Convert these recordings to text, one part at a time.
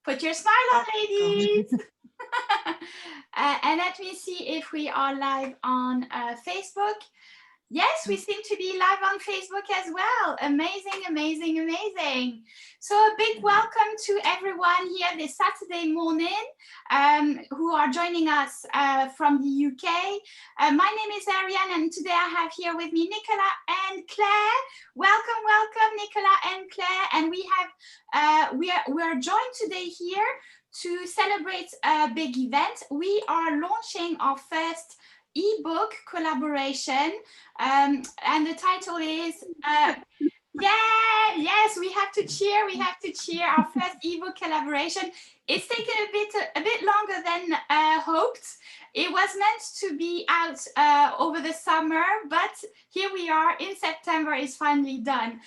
Put your smile on, ladies. And let me see if we are live on Facebook. Yes, we seem to be live on Facebook as well. Amazing, amazing, amazing. So a big welcome to everyone here this Saturday morning who are joining us from the UK. My name is Ariane, and today I have here with me Nichola and Claire. Welcome, welcome, Nichola and Claire. And we have we are joined today here to celebrate a big event. We are launching our first ebook collaboration, and the title is yes, we have to cheer, our first ebook collaboration. It's taken a bit longer than hoped. It was meant to be out over the summer, but here we are in September. It's finally done.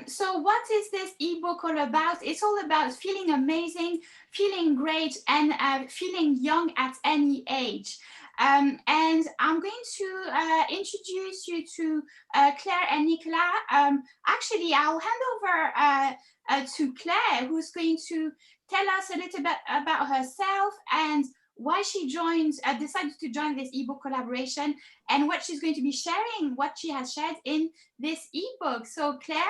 So what is this ebook all about? It's all about feeling amazing, feeling great, and feeling young at any age. And I'm going to introduce you to Claire and Nichola. Actually, I'll hand over to Claire, who's going to tell us a little bit about herself and why she decided to join this ebook collaboration, and what she's going to be sharing, what she has shared in this ebook. So Claire,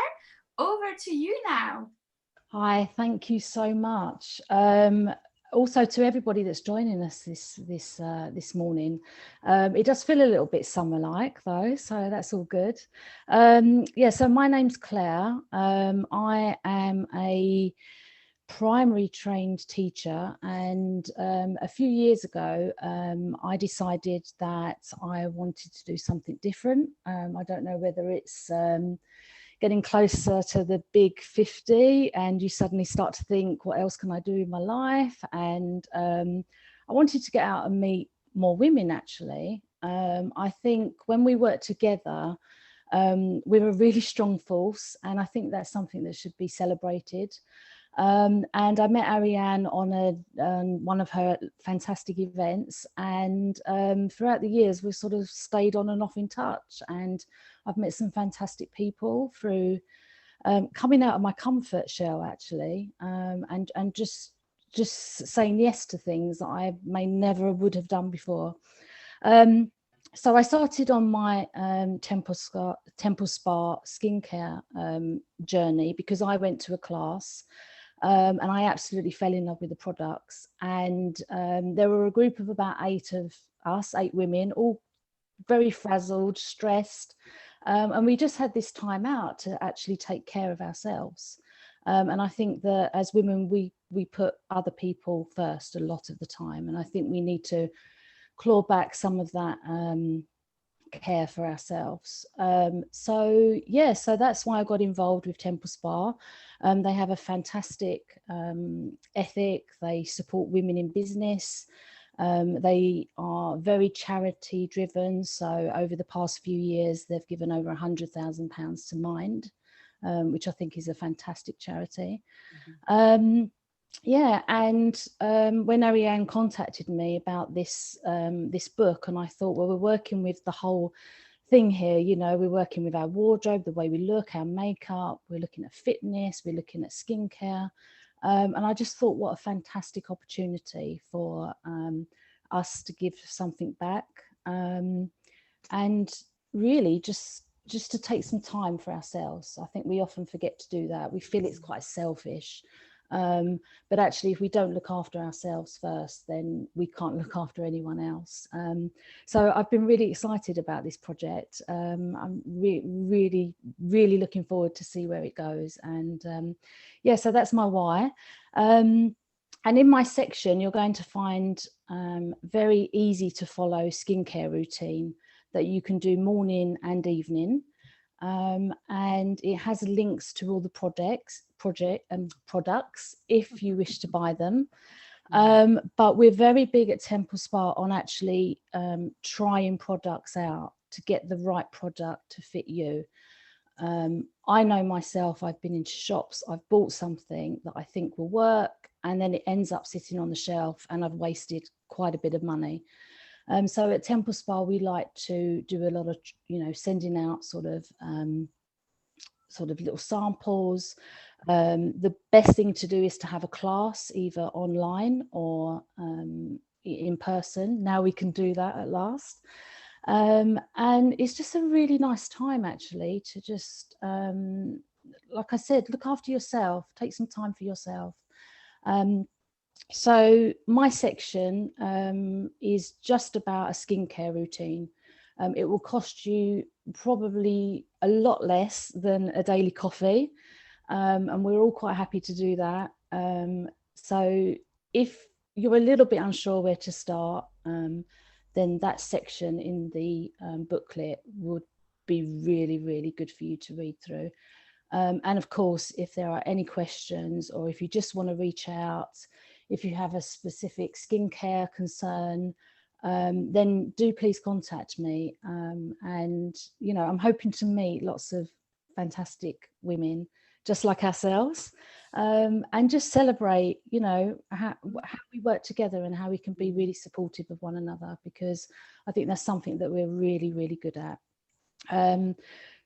over to you now. Hi, thank you so much. Also to everybody that's joining us this morning. It does feel a little bit summer-like though, so that's all good. Yeah, so my name's Claire. I am a primary trained teacher, and a few years ago I decided that I wanted to do something different. I don't know whether it's getting closer to the big 50 and you suddenly start to think, what else can I do in my life? And I wanted to get out and meet more women, actually. I think when we work together, we're a really strong force, and I think that's something that should be celebrated. And I met Ariane on one of her fantastic events, and throughout the years we've sort of stayed on and off in touch, and I've met some fantastic people through coming out of my comfort shell, actually, and just saying yes to things that I may never would have done before. So I started on my Temple Spa skincare journey because I went to a class. And I absolutely fell in love with the products. And there were a group of about 8 of us, 8 women, all very frazzled, stressed. And we just had this time out to actually take care of ourselves. And I think that as women, we put other people first a lot of the time. And I think we need to claw back some of that care for ourselves. So that's why I got involved with Temple Spa. They have a fantastic ethic. They support women in business. They are very charity driven. So over the past few years, they've given over £100,000 to Mind, which I think is a fantastic charity. Yeah, and when Ariane contacted me about this book, and I thought, well, we're working with the whole thing here, you know, we're working with our wardrobe, the way we look, our makeup, we're looking at fitness, we're looking at skincare, and I just thought, what a fantastic opportunity for us to give something back, and really just to take some time for ourselves. I think we often forget to do that. We feel it's quite selfish. But actually, if we don't look after ourselves first, then we can't look after anyone else. So I've been really excited about this project. I'm really looking forward to see where it goes. And yeah, so that's my why. And in my section, you're going to find very easy to follow skincare routine that you can do morning and evening. And it has links to all the products if you wish to buy them. But we're very big at Temple Spa on actually trying products out to get the right product to fit you. I know myself, I've been into shops, I've bought something that I think will work, and then it ends up sitting on the shelf and I've wasted quite a bit of money. So at Temple Spa, we like to do a lot of, you know, sending out sort of sort of little samples. The best thing to do is to have a class either online or in person. Now we can do that at last. And it's just a really nice time actually to just, like I said, look after yourself, take some time for yourself. So my section is just about a skincare routine. It will cost you probably a lot less than a daily coffee, and we're all quite happy to do that. So if you're a little bit unsure where to start, then that section in the booklet would be really, really good for you to read through. And of course, if there are any questions, or if you just want to reach out, if you have a specific skincare concern, then do please contact me. And, you know, I'm hoping to meet lots of fantastic women just like ourselves, and just celebrate, you know, how we work together and how we can be really supportive of one another, because I think that's something that we're really, really good at.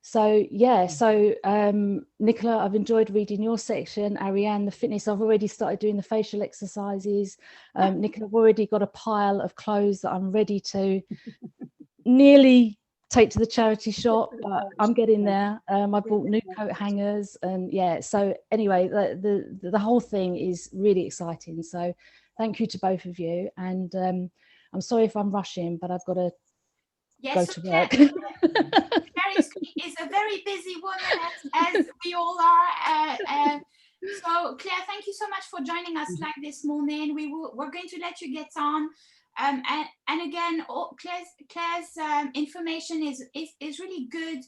So yeah, so Nichola, I've enjoyed reading your section. Ariane, the fitness, I've already started doing the facial exercises. Nichola, I've already got a pile of clothes that I'm ready to nearly take to the charity shop, but I'm getting there. I bought new coat hangers, and yeah, so anyway, the whole thing is really exciting. So thank you to both of you, and I'm sorry if I'm rushing, but I've got to go to work. Claire is a very busy woman, as we all are. So Claire, thank you so much for joining us like this morning. We're going to let you get on. And again, Claire's information is really good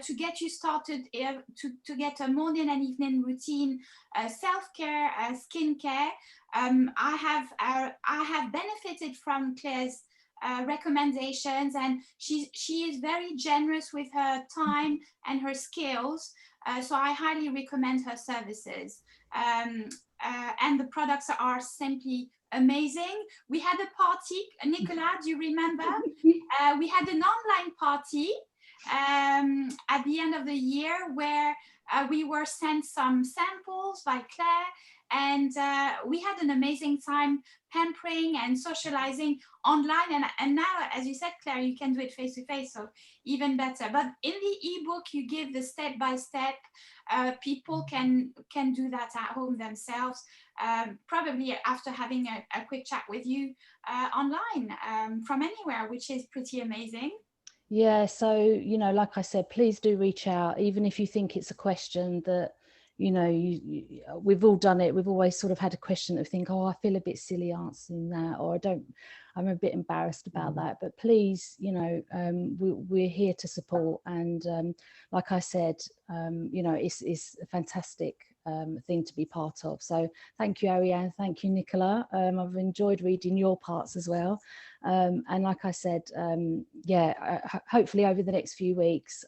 to get you started, to get a morning and evening routine, self-care, skincare. I have benefited from Claire's recommendations, and she is very generous with her time and her skills. So I highly recommend her services. And the products are simply amazing. We had a party, Nichola, do you remember? We had an online party at the end of the year where we were sent some samples by Claire, and we had an amazing time pampering and socializing online. And now, as you said, Claire, you can do it face to face, so even better. But in the ebook, you give the step by step. People can do that at home themselves, probably after having a quick chat with you online from anywhere, which is pretty amazing. Yeah, so, you know, like I said, please do reach out, even if you think it's a question that, you know, we've all done it. We've always sort of had a question that we think, oh, I feel a bit silly answering that, or I'm a bit embarrassed about that. But please, you know, we're here to support. And like I said, you know, it's a fantastic thing to be part of. So thank you, Ariane. Thank you, Nichola. I've enjoyed reading your parts as well. And like I said, yeah, hopefully over the next few weeks,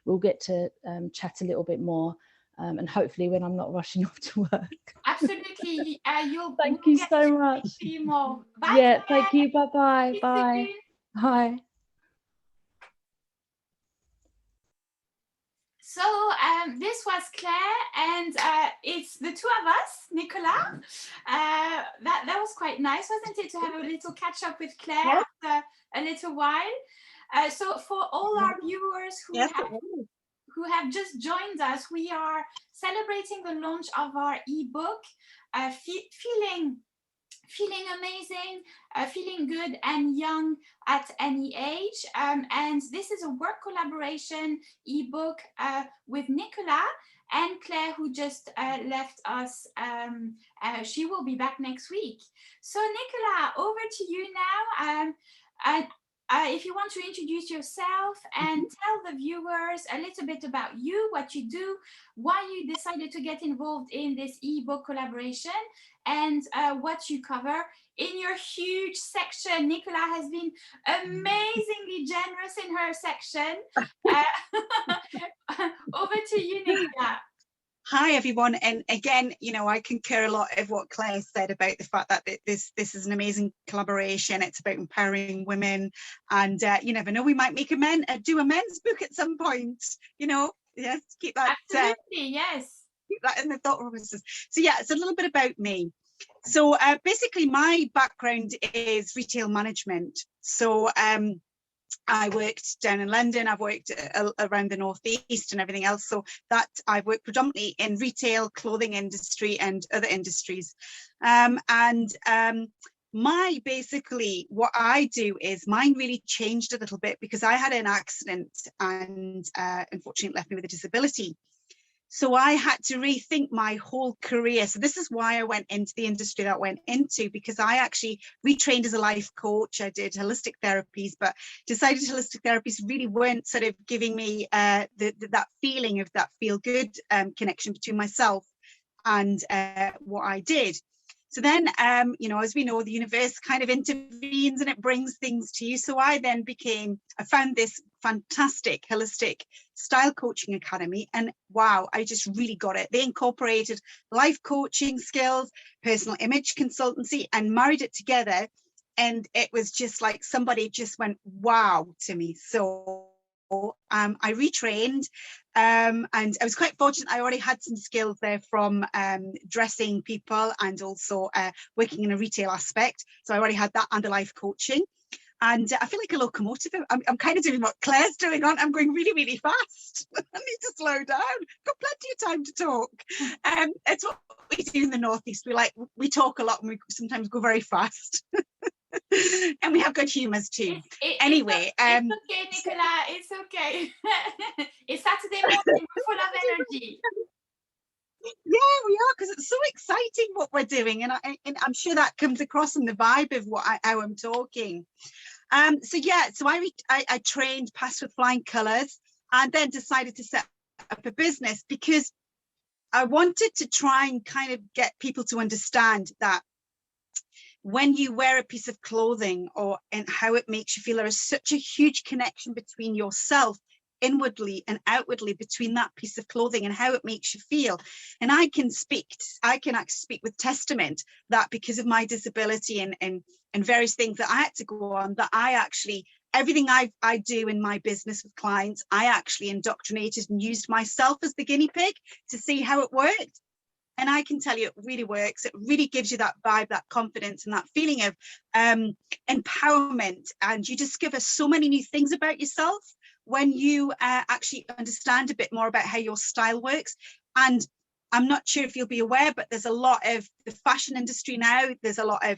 we'll get to chat a little bit more. And hopefully when I'm not rushing off to work. Absolutely. Thank you so much. See you more. Bye. Yeah, thank you. Bye-bye. Bye. Bye. So this was Claire, and it's the two of us, Nichola. That was quite nice, wasn't it, to have a little catch up with Claire after a little while. So for all our viewers who have just joined us, we are celebrating the launch of our ebook, Feeling Amazing, Feeling Good and Young at Any Age. And this is a work collaboration ebook with Nichola and Claire, who just left us. She will be back next week. So Nichola, over to you now. If you want to introduce yourself and tell the viewers a little bit about you, what you do, why you decided to get involved in this ebook collaboration, and what you cover in your huge section. Nichola has been amazingly generous in her section. Over to you, Nichola. Hi everyone, and again, you know, I concur a lot of what Claire said about the fact that this is an amazing collaboration. It's about empowering women, and you never know, we might make do a men's book at some point, you know. Yes, keep that. Absolutely, yes. Keep that in the thought process. So yeah, it's a little bit about me. So basically, my background is retail management. So I worked down in London, I've worked around the Northeast and everything else. So that I've worked predominantly in retail, clothing industry and other industries. Basically what I do is mine really changed a little bit because I had an accident and unfortunately left me with a disability. So I had to rethink my whole career. So this is why I went into the industry that I went into, because I actually retrained as a life coach. I did holistic therapies, but decided holistic therapies really weren't sort of giving me that feeling of that feel good connection between myself and what I did. So then, as we know, the universe kind of intervenes and it brings things to you. So I found this fantastic holistic style coaching academy, and wow, I just really got it. They incorporated life coaching skills, personal image consultancy, and married it together. And it was just like somebody just went wow to me. So I retrained and I was quite fortunate. I already had some skills there from dressing people and also working in a retail aspect. So I already had that and the life coaching. And I feel like a locomotive. I'm kind of doing what Claire's doing on. I'm going really, really fast. I need to slow down. Got plenty of time to talk. It's what we do in the Northeast. We talk a lot and we sometimes go very fast. And we have good humours too. Anyway, it's okay, Nichola. It's okay. It's Saturday morning. We're full of energy. Yeah, we are, because it's so exciting what we're doing, and I'm sure that comes across in the vibe of how I'm talking. So I trained, passed with flying colours, and then decided to set up a business because I wanted to try and kind of get people to understand that when you wear a piece of clothing and how it makes you feel, there is such a huge connection between yourself inwardly and outwardly between that piece of clothing and how it makes you feel. And I can actually speak with testament that because of my disability and various things that I had to go on, that everything I do in my business with clients, I actually indoctrinated and used myself as the guinea pig to see how it worked. And I can tell you, it really works. It really gives you that vibe, that confidence, and that feeling of empowerment. And you discover so many new things about yourself when you actually understand a bit more about how your style works. And I'm not sure if you'll be aware, but there's a lot of the fashion industry now. There's a lot of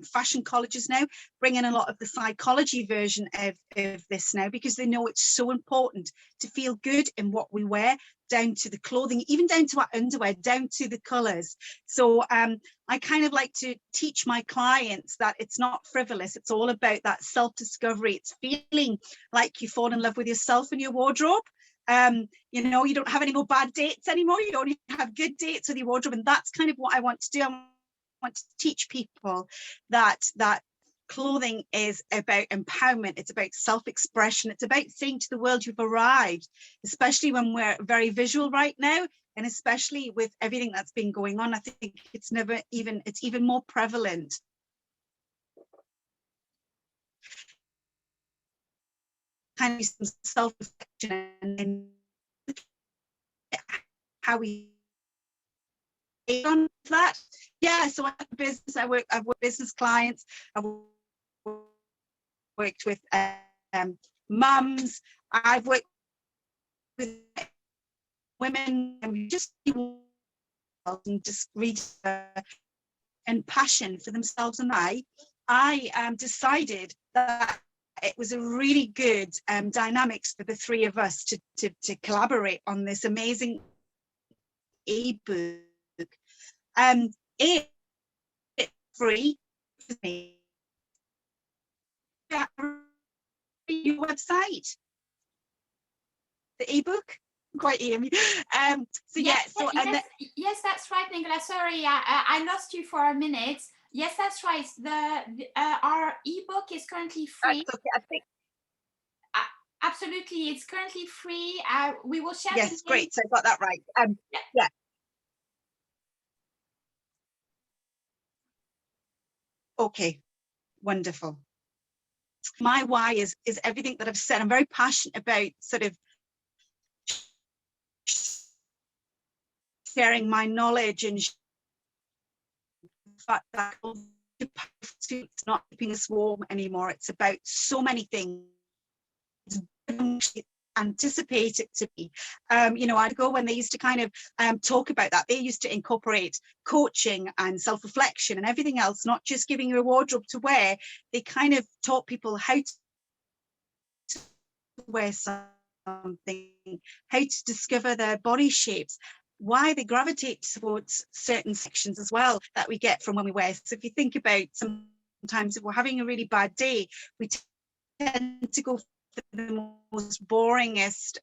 fashion colleges now bringing a lot of the psychology version of this now, because they know it's so important to feel good in what we wear, down to the clothing, even down to our underwear, down to the colours. So I kind of like to teach my clients that it's not frivolous. It's all about that self-discovery. It's feeling like you fall in love with yourself and your wardrobe. You don't have any more bad dates anymore. You only have good dates with your wardrobe. And that's kind of what I want to do. I want to teach people that clothing is about empowerment. It's about self-expression. It's about saying to the world you've arrived, especially when we're very visual right now. And especially with everything that's been going on, I think it's even more prevalent. Kind of some self-reflection and how we on that. Yeah, so I have a business. I've worked with business clients. I've worked with mums. I've worked with women and just read and passion for themselves. And I decided that it was a really good dynamics for the three of us to collaborate on this amazing ebook. It's free for me. Your website, the ebook. Quite hear me. Yes, that's right, Nichola. Sorry, I lost you for a minute. Yes, that's right. Our ebook is currently free. Okay, I think. Absolutely, it's currently free. We will share. Yes, great. So I got that right. Yeah. Okay, wonderful. My why is everything that I've said. I'm very passionate about sort of sharing my knowledge and the fact that it's not keeping us warm anymore. It's about so many things. Anticipate it to be. You know, I'd go when they used to kind of talk about that. They used to incorporate coaching and self-reflection and everything else, not just giving you a wardrobe to wear. They kind of taught people how to wear something, how to discover their body shapes, why they gravitate towards certain sections as well that we get from when we wear. So if you think about, sometimes if we're having a really bad day, we tend to go for the most boringest,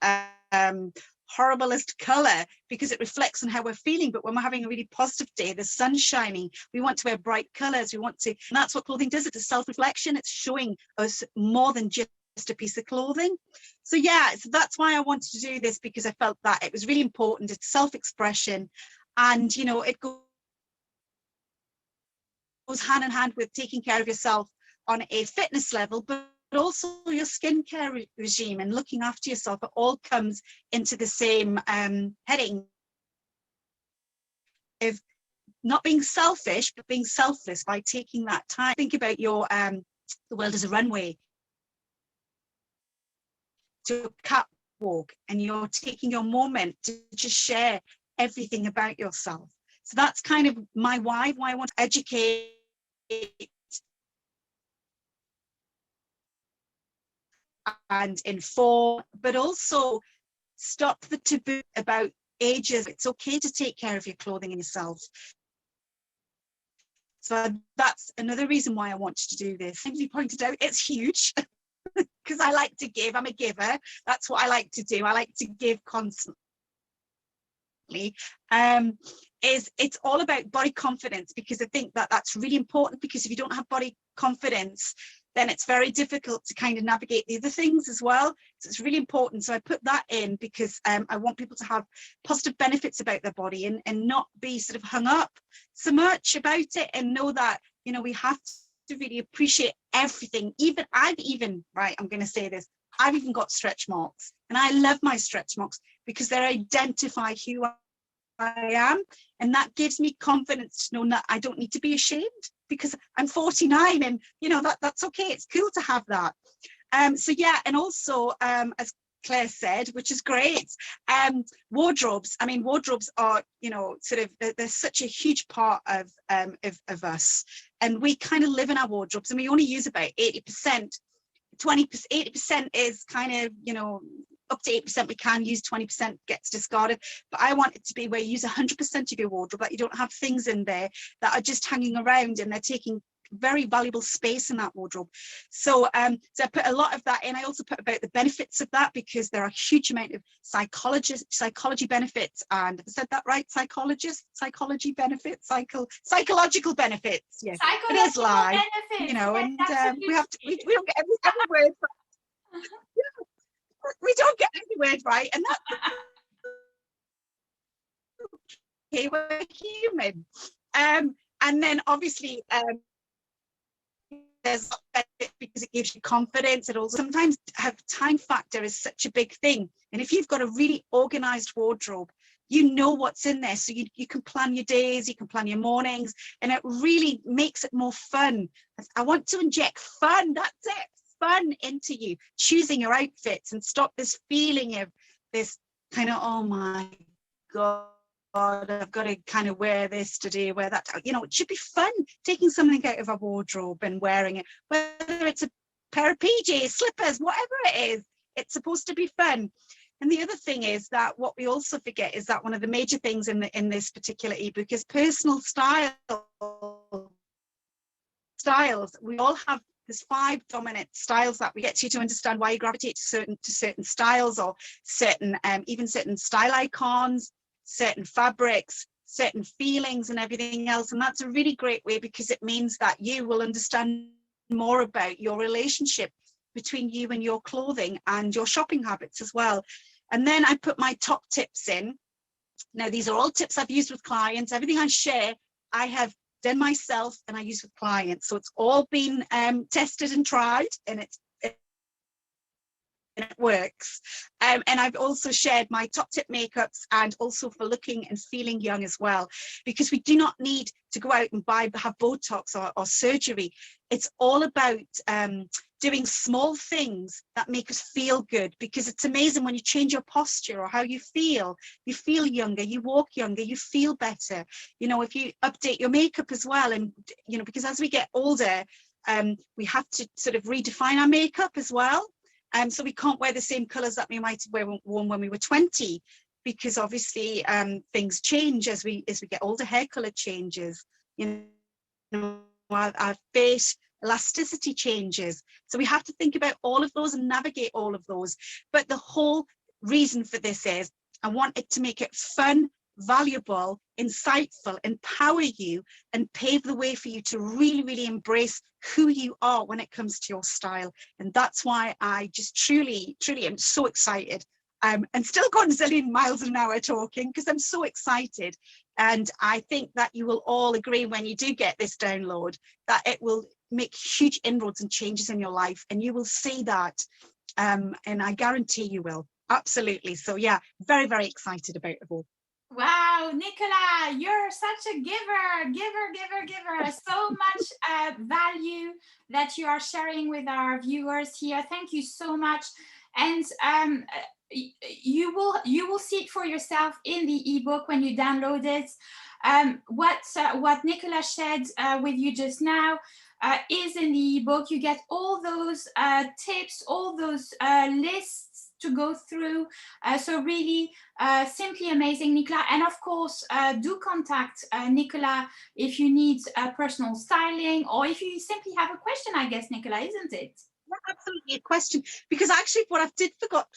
horriblest color because it reflects on how we're feeling. But when we're having a really positive day, the sun's shining, we want to wear bright colors. We want to, and that's what clothing does. It's a self-reflection. It's showing us more than just a piece of clothing. So yeah, so that's why I wanted to do this, because I felt that it was really important. It's self-expression, and you know, it goes hand in hand with taking care of yourself on a fitness level, but also your skincare regime and looking after yourself. It all comes into the same heading of not being selfish, but being selfless by taking that time. Think about your the world as a runway, to a catwalk, and you're taking your moment to just share everything about yourself. So that's kind of my why I want to educate and inform, but also stop the taboo about ages. It's okay to take care of your clothing and yourself. So that's another reason why I wanted to do this. As you pointed out, it's huge because I like to give. I'm a giver. That's what I like to do. I like to give constantly. It's all about body confidence, because I think that that's really important, because if you don't have body confidence, then it's very difficult to kind of navigate the other things as well. So it's really important. So I put that in because I want people to have positive benefits about their body, and not be sort of hung up so much about it, and know that, you know, we have to really appreciate everything. I'm going to say this, I've even got stretch marks, and I love my stretch marks because they identify who I am, and that gives me confidence to know that I don't need to be ashamed, because I'm 49, and you know, that's okay. It's cool to have that. So yeah, and also as Claire said, which is great, wardrobes. I mean, wardrobes are, you know, sort of, they're such a huge part of us, and we kind of live in our wardrobes, and we only use about 80%. 80% is kind of, you know, up to 8% we can use, 20% gets discarded. But I want it to be where you use 100% of your wardrobe, that you don't have things in there that are just hanging around and they're taking very valuable space in that wardrobe. So so I put a lot of that in. I also put about the benefits of that, because there are a huge amount of psychology benefits, and have I said that right? Psychology benefits, psychological benefits. Yes, it is live, you know, and we have to, we don't get every word right. We don't get every word right, and that's okay, we're human. And then obviously there's benefit because it gives you confidence. It also sometimes have time factor is such a big thing, and if you've got a really organized wardrobe, you know what's in there, so you can plan your days, you can plan your mornings, and it really makes it more fun. I want to inject fun, that's it, fun into you choosing your outfits, and stop this feeling of this kind of, oh my god, I've got to kind of wear this today, wear that. You know, it should be fun taking something out of a wardrobe and wearing it, whether it's a pair of PJs, slippers, whatever it is. It's supposed to be fun. And the other thing is that what we also forget is that one of the major things in this particular ebook is personal styles. We all have there's 5 dominant styles that we get you to understand why you gravitate to certain styles, or certain even certain style icons, certain fabrics, certain feelings, and everything else. And that's a really great way, because it means that you will understand more about your relationship between you and your clothing and your shopping habits as well. And then I put my top tips in. Now, these are all tips I've used with clients. Everything I share, I have done myself and I use with clients. So it's all been tested and tried, and it works. And I've also shared my top tip makeups, and also for looking and feeling young as well, because we do not need to go out and have Botox or surgery. It's all about doing small things that make us feel good, because it's amazing when you change your posture or how you feel younger, you walk younger, you feel better. You know, if you update your makeup as well, and you know, because as we get older, we have to sort of redefine our makeup as well. So we can't wear the same colours that we might have worn when we were 20, because obviously things change as we get older. Hair colour changes, you know, our face elasticity changes. So we have to think about all of those and navigate all of those. But the whole reason for this is I want it to make it fun, valuable, insightful, empower you, and pave the way for you to really, really embrace who you are when it comes to your style. And that's why I just truly am so excited, and still going a zillion miles an hour talking, because I'm so excited. And I think that you will all agree, when you do get this download, that it will make huge inroads and changes in your life, and you will see that, and I guarantee you will. Absolutely. So yeah, very, very excited about it all. Wow, Nichola, you're such a giver. So much value that you are sharing with our viewers here. Thank you so much. And you will see it for yourself in the ebook when you download it. What Nichola shared with you just now is in the ebook. You get all those tips, all those lists to go through. So really simply amazing, Nichola. And of course, do contact Nichola if you need personal styling, or if you simply have a question, I guess, Nichola, isn't it? Yeah, absolutely, a question. Because actually what I did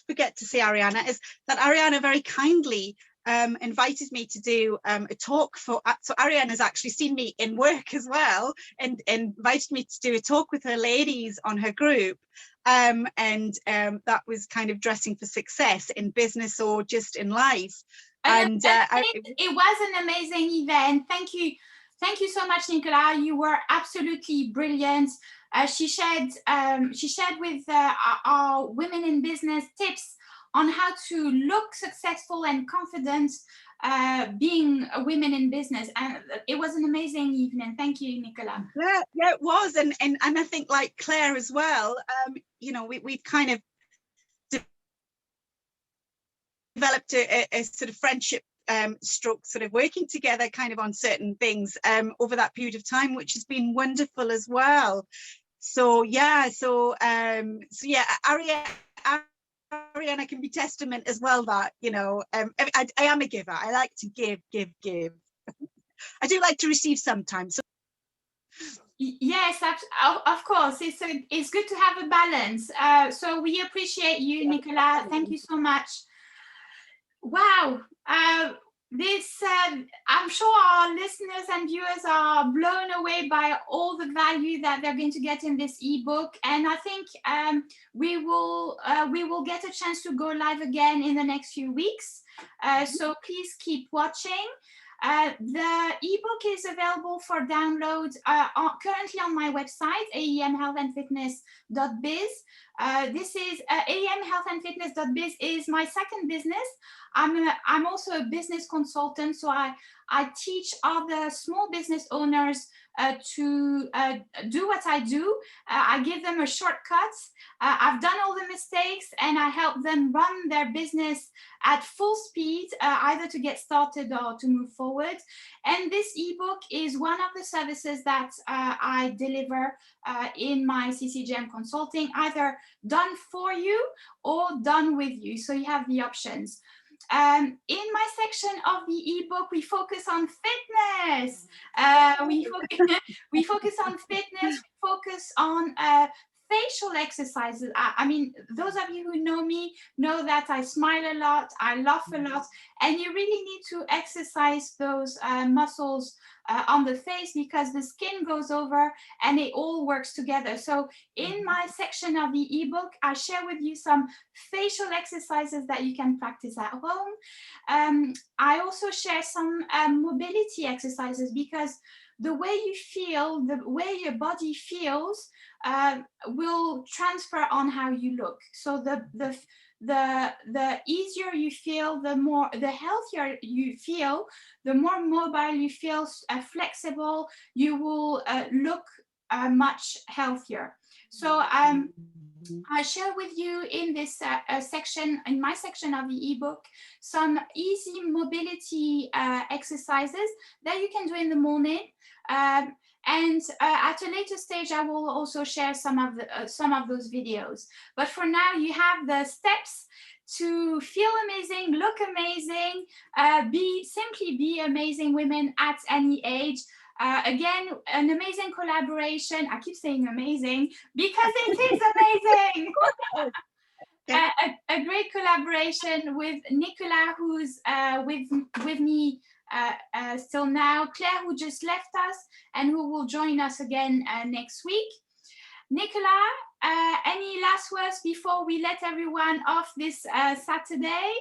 forget to say, Ariane, is that Ariane very kindly invited me to do a talk for, so Ariane has actually seen me in work as well, and invited me to do a talk with her ladies on her group. That was kind of dressing for success in business or just in life. And it was an amazing event. Thank you so much, Nichola. You were absolutely brilliant. She shared with our women in business tips on how to look successful and confident being a women in business, and it was an amazing evening. Thank you, Nichola. Yeah, it was, and I think, like Claire as well, you know, we've kind of developed a sort of friendship stroke sort of working together kind of on certain things over that period of time, which has been wonderful as well. So yeah, Ariane can be testament as well that, you know, I am a giver. I like to give. I do like to receive sometimes. So yes, of course, it's good to have a balance. So we appreciate you, Nichola. Thank you so much. Wow. I'm sure our listeners and viewers are blown away by all the value that they're going to get in this ebook, and I think we will get a chance to go live again in the next few weeks. So please keep watching. The ebook is available for download currently on my website, aemhealthandfitness.biz. This is aemhealthandfitness.biz is my second business. I'm also a business consultant, so I teach other small business owners to do what I do. I give them a shortcut. I've done all the mistakes, and I help them run their business at full speed, either to get started or to move forward. And this ebook is one of the services that I deliver in my CCJM Consulting, either done for you or done with you. So you have the options. In my section of the ebook, we focus on fitness. We focus on fitness. We focus on facial exercises. I mean, those of you who know me know that I smile a lot, I laugh a lot, and you really need to exercise those muscles on the face, because the skin goes over and it all works together. So in my section of the ebook, I share with you some facial exercises that you can practice at home. I also share some mobility exercises, because the way you feel, the way your body feels will transfer on how you look. So the easier you feel, the healthier you feel, the more mobile you feel, flexible, you will look much healthier. So I share with you in this section, in my section of the ebook, some easy mobility exercises that you can do in the morning. And at a later stage, I will also share some of those videos. But for now, you have the steps to feel amazing, look amazing, simply be amazing women at any age. Again, an amazing collaboration. I keep saying amazing because it is amazing. A great collaboration with Nichola, who's with me still now, Claire, who just left us and who will join us again next week. Nichola, any last words before we let everyone off this Saturday?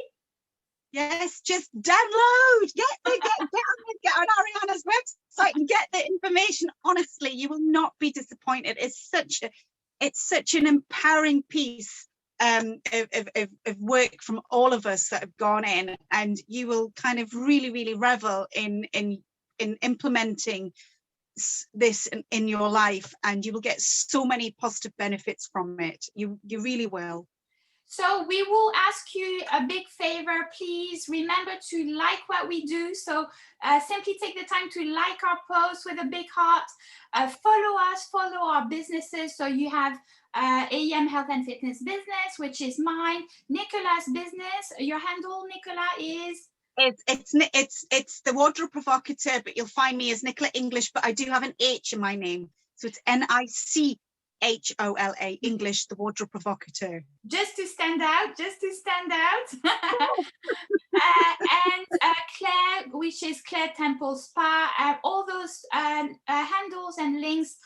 Yes, just download, get on Ariana's website and get the information. Honestly, you will not be disappointed. It's such an empowering piece of work from all of us that have gone in, and you will kind of really revel in implementing this in your life, and you will get so many positive benefits from it. You really will. So we will ask you a big favor. Please remember to like what we do. So simply take the time to like our post with a big heart. Follow us, follow our businesses. So you have Aem Health and Fitness Business, which is mine. Nichola's business. Your handle, Nichola, is? It's the Wardrobe Provocateur, but you'll find me as Nichola English, but I do have an H in my name. So it's Nichola English, the Wardrobe Provocateur. Just to stand out. And Claire, which is Claire Temple Spa. All those handles and links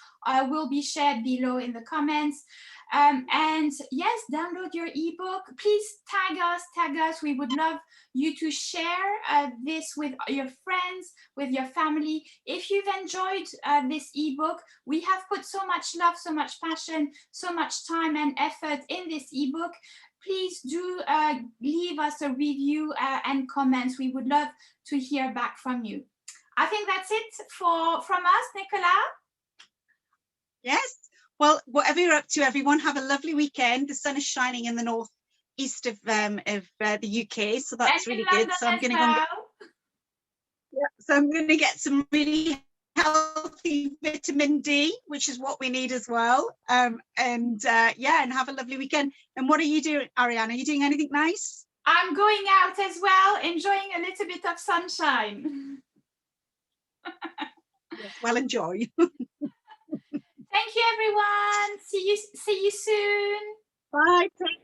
will be shared below in the comments. And yes, download your ebook. Please tag us. We would love you to share this with your friends, with your family. If you've enjoyed this ebook, we have put so much love, so much passion, so much time and effort in this ebook. Please do leave us a review and comments. We would love to hear back from you. I think that's it from us, Nichola. Yes. Well, whatever you're up to, everyone, have a lovely weekend. The sun is shining in the northeast of the UK, so that's really good. So I'm going to go and so I'm going to get some really healthy vitamin D, which is what we need as well. And have a lovely weekend. And what are you doing, Ariane? Are you doing anything nice? I'm going out as well, enjoying a little bit of sunshine. Yes, well, enjoy. Thank you, everyone. See you soon. Bye. Take